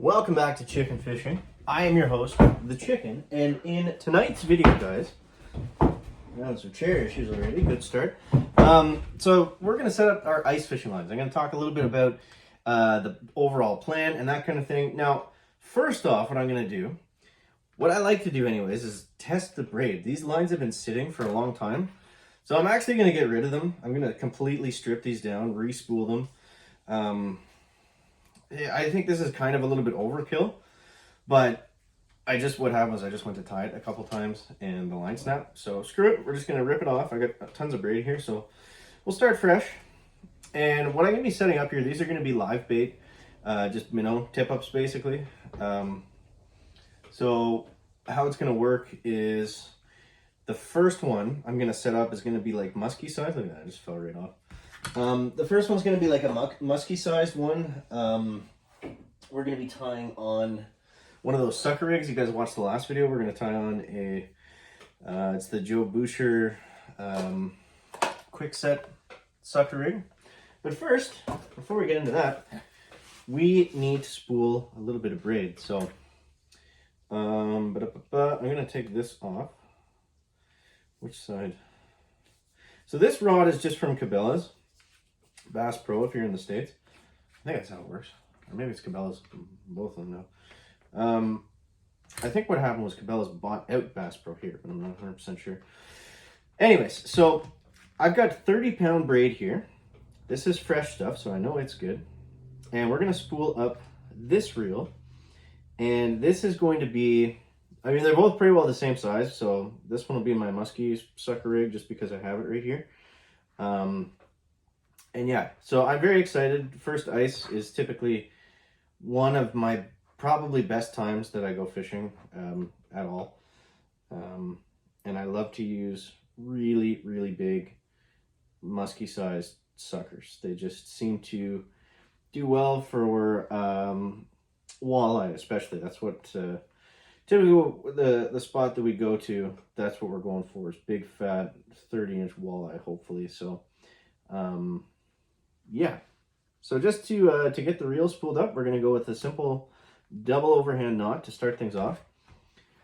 Welcome back to Chicken Fishing. I am your host, The Chicken, and in tonight's video, guys, we're having some chair issues already, good start. So we're going to set up our ice fishing lines. I'm going to talk a little bit about the overall plan and that kind of thing. Now, first off, what I'm going to do, what I like to do anyways, is test the braid. These lines have been sitting for a long time, so I'm actually going to get rid of them. I'm going to completely strip these down, re-spool them. I think this is kind of a little bit overkill, but what happened was I just went to tie it a couple times and the line snapped. So screw it, we're just going to rip it off. I got tons of braid here, so we'll start fresh. And what I'm going to be setting up here, these are going to be live bait, just minnow tip-ups basically. So how it's going to work is the first one I'm going to set up is going to be like musky size. Look at that, I just fell right off. The first one's going to be like a musky sized one. We're going to be tying on one of those sucker rigs. You guys watched the last video. We're going to tie on it's the Joe Boucher quick set sucker rig. But first, before we get into that, we need to spool a little bit of braid. So I'm going to take this off. Which side? So this rod is just from Cabela's Bass Pro if you're in the States. I think that's how it works. Or maybe it's Cabela's, both of them now. I think what happened was Cabela's bought out Bass Pro here, but I'm not 100% sure. Anyways, so I've got 30-pound braid here. This is fresh stuff, so I know it's good. And we're going to spool up this reel. And this is going to be, I mean, they're both pretty well the same size. So this one will be my musky sucker rig just because I have it right here. And yeah, so I'm very excited. First ice is typically one of my probably best times that I go fishing at all. And I love to use really, really big musky sized suckers. They just seem to do well for walleye especially. That's what typically the spot that we go to, that's what we're going for, is big fat 30-inch walleye hopefully. So yeah, so just to get the reel spooled up, we're going to go with a simple double overhand knot to start things off.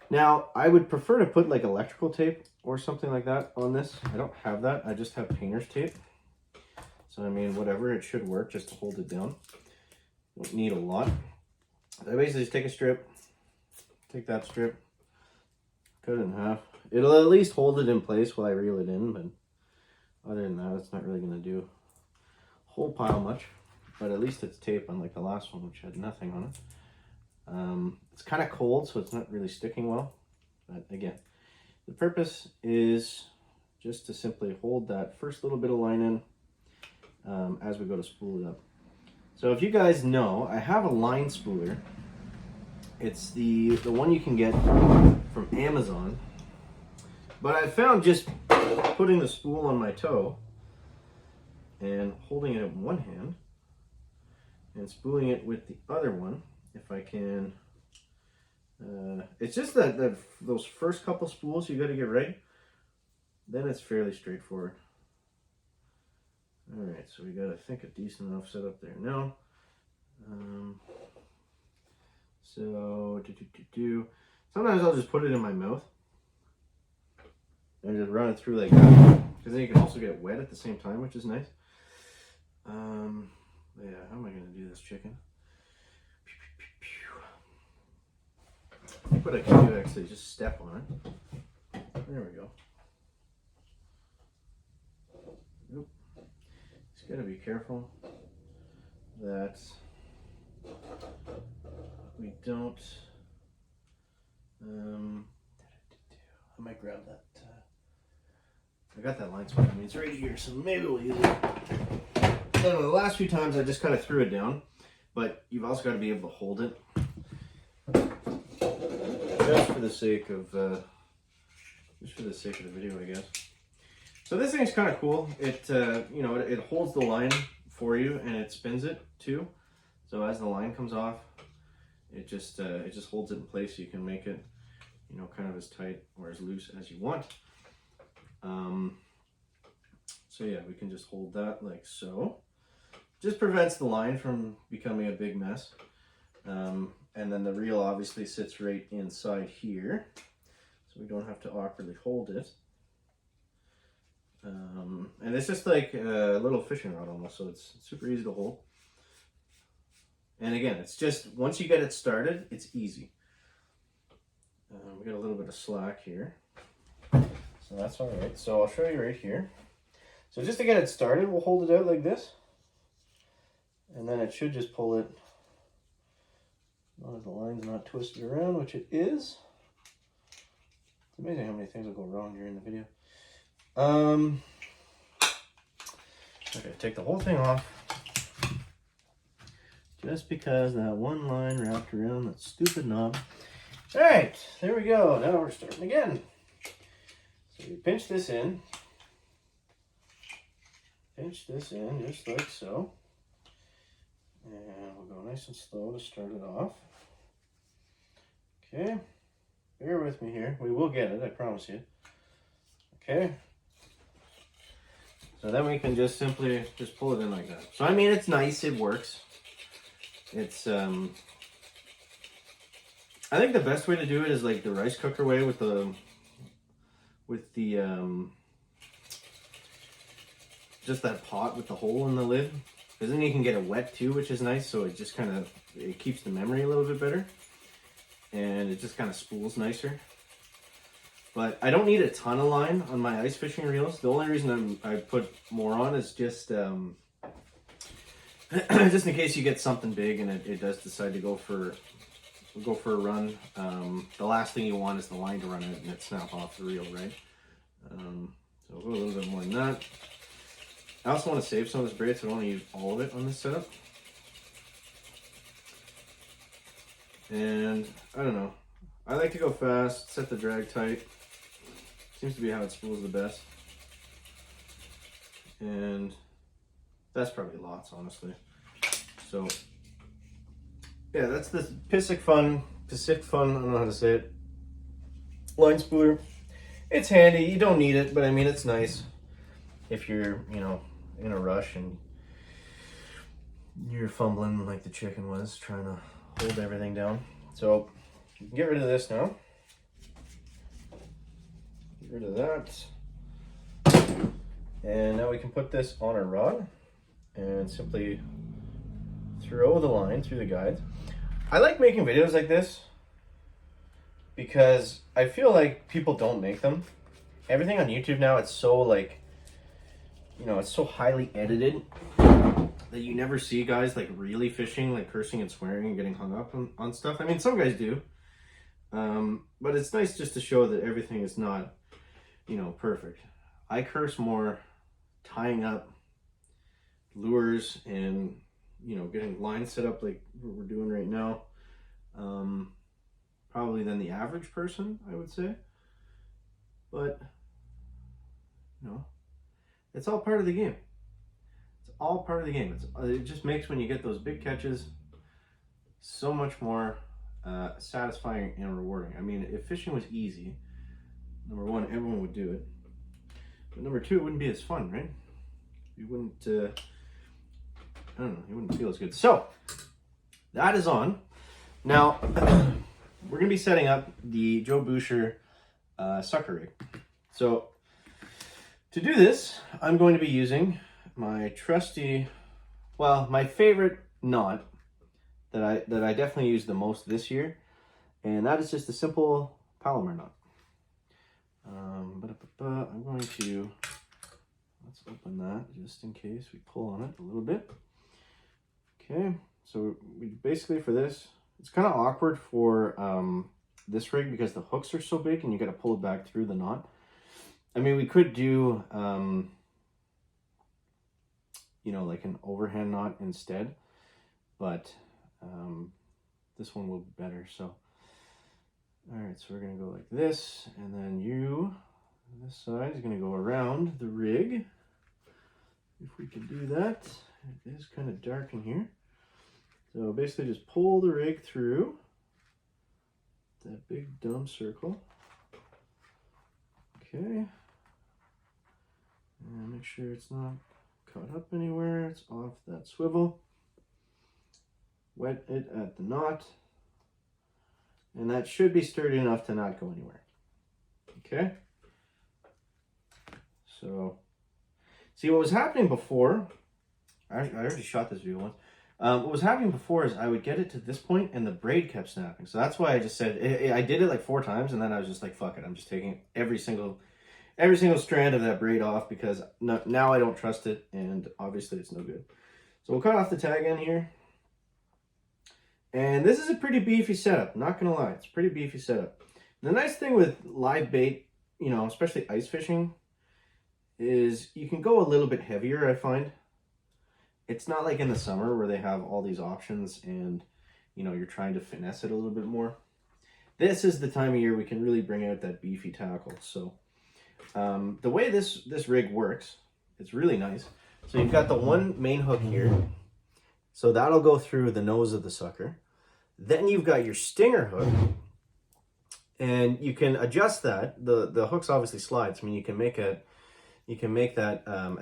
Now, I would prefer to put like electrical tape or something like that on this. I don't have that. I just have painter's tape. So, I mean, whatever, it should work just to hold it down. Don't need a lot. I basically just take a strip, take that strip, cut it in half. It'll at least hold it in place while I reel it in, but other than that, it's not really going to do whole pile much, but at least it's tape, unlike the last one which had nothing on it. It's kind of cold, so it's not really sticking well, but again, the purpose is just to simply hold that first little bit of line in as we go to spool it up. So if you guys know, I have a line spooler. It's the one you can get from Amazon, but I found just putting the spool on my toe and holding it in one hand and spooling it with the other one, if I can. It's just that those first couple spools you got to get right. Then it's fairly straightforward. All right, so we got, I think, a decent enough setup there now. Sometimes I'll just put it in my mouth and just run it through like that, because then you can also get wet at the same time, which is nice. Yeah, how am I going to do this, chicken? What I can do actually is just step on it. There we go. Nope. Just got to be careful that we don't. I might grab that. I got that line spot. I mean, it's right here, so maybe we'll use it. I don't know, the last few times I just kind of threw it down, but you've also got to be able to hold it. Just for the sake of the video, I guess. So this thing's kind of cool. It it holds the line for you and it spins it too. So as the line comes off, it just holds it in place. So you can make it, kind of as tight or as loose as you want. So yeah, we can just hold that like so. Just prevents the line from becoming a big mess. And then the reel obviously sits right inside here, so we don't have to awkwardly hold it. And it's just like a little fishing rod almost, so it's super easy to hold. And again, it's just, once you get it started, it's easy. We got a little bit of slack here, so that's all right. So I'll show you right here. So just to get it started, we'll hold it out like this, and then it should just pull it, as long as the line's not twisted around, which it is. It's amazing how many things will go wrong during the video. Okay, take the whole thing off, just because that one line wrapped around that stupid knob. All right, there we go. Now we're starting again. So you pinch this in just like so, and we'll go nice and slow to start it off. Okay, bear with me here. We will get it, I promise you. Okay. So then we can just simply just pull it in like that. So I mean, it's nice, it works. It's I think the best way to do it is like the rice cooker way with the just that pot with the hole in the lid, because then you can get it wet too, which is nice. So it just kind of, it keeps the memory a little bit better, and it just kind of spools nicer. But I don't need a ton of line on my ice fishing reels. The only reason I put more on is just just in case you get something big and it does decide to go for a run. The last thing you want is the line to run out and it snap off the reel, right? So we'll go a little bit more than that. I also want to save some of this braid, so I don't want to use all of it on this setup. And I don't know. I like to go fast, set the drag tight. Seems to be how it spools the best. And that's probably lots, honestly. So yeah, that's the Pacific Fun, I don't know how to say it, line spooler. It's handy, you don't need it, but I mean, it's nice if you're, you know, in a rush and you're fumbling like the chicken was, trying to hold everything down. So you can get rid of this now. Get rid of that. And now we can put this on our rod and simply throw the line through the guide. I like making videos like this because I feel like people don't make them. Everything on YouTube now, it's so like, you know, it's so highly edited that you never see guys like really fishing, like cursing and swearing and getting hung up on stuff. I mean, some guys do. But it's nice just to show that everything is not, you know, perfect. I curse more tying up lures and, you know, getting lines set up like what we're doing right now, probably than the average person, I would say. But, you know, it's all part of the game. It's all part of the game. It just makes, when you get those big catches, so much more satisfying and rewarding. I mean, if fishing was easy, number one, everyone would do it. But number two, it wouldn't be as fun, right? You wouldn't, I don't know, you wouldn't feel as good. So, that is on. Now, we're going to be setting up the Joe Boucher sucker rig. So, to do this, I'm going to be using my trusty, well, my favorite knot that I definitely use the most this year, and that is just a simple Palomar knot. I'm going to, let's open that just in case we pull on it a little bit. Okay, so we basically, for this, it's kind of awkward for this rig because the hooks are so big and you got to pull it back through the knot. I mean, we could do, you know, like an overhand knot instead, but this one will be better. So, all right, so we're going to go like this, and then this side is going to go around the rig. If we can do that. It is kind of dark in here. So basically just pull the rig through that big dumb circle. Okay. And make sure it's not caught up anywhere. It's off that swivel. wet it at the knot. And that should be sturdy enough to not go anywhere. Okay. So, see what was happening before, I already shot this video once. What was happening before is I would get it to this point and the braid kept snapping. So that's why I just said, I did it like 4 times and then I was just like, fuck it. I'm just taking every single strand of that braid off because now I don't trust it and obviously it's no good. So we'll cut off the tag end here. And this is a pretty beefy setup, not gonna lie. It's a pretty beefy setup. The nice thing with live bait, you know, especially ice fishing, is you can go a little bit heavier, I find. It's not like in the summer where they have all these options and, you know, you're trying to finesse it a little bit more. This is the time of year we can really bring out that beefy tackle. So the way this rig works, it's really nice. So you've got the one main hook here. So that'll go through the nose of the sucker. Then you've got your stinger hook. And you can adjust that. The hooks obviously slides. I mean, you can make that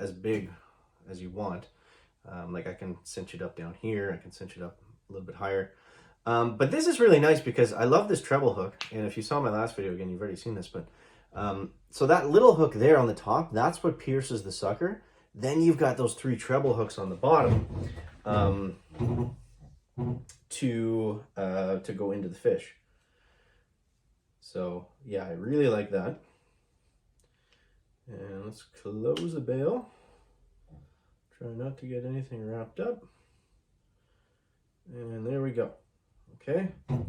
as big as you want. Like I can cinch it up down here. I can cinch it up a little bit higher. But this is really nice because I love this treble hook. And if you saw my last video, again, you've already seen this. But so that little hook there on the top, that's what pierces the sucker. Then you've got those 3 treble hooks on the bottom to go into the fish. So yeah, I really like that. And let's close the bail. Try not to get anything wrapped up. And there we go. Okay,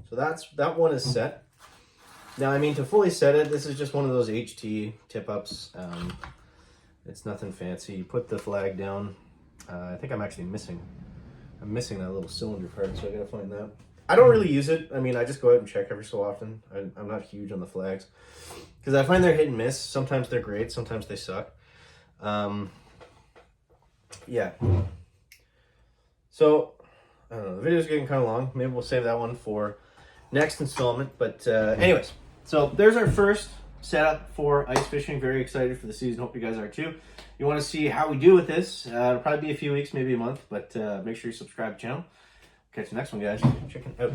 so that one is set. Now, I mean, to fully set it, this is just one of those HT tip-ups. It's nothing fancy. You put the flag down. I think I'm actually missing. I'm missing that little cylinder part, so I gotta find that. I don't really use it. I mean, I just go out and check every so often. I'm not huge on the flags because I find they're hit and miss. Sometimes they're great, sometimes they suck. Yeah. So, I don't know. The video's getting kind of long. Maybe we'll save that one for next installment. But anyways, so there's our first setup for ice fishing. Very excited for the season. Hope you guys are too. You want to see how we do with this? It'll probably be a few weeks, maybe a month. But make sure you subscribe to the channel. Catch you next one, guys. Check it out.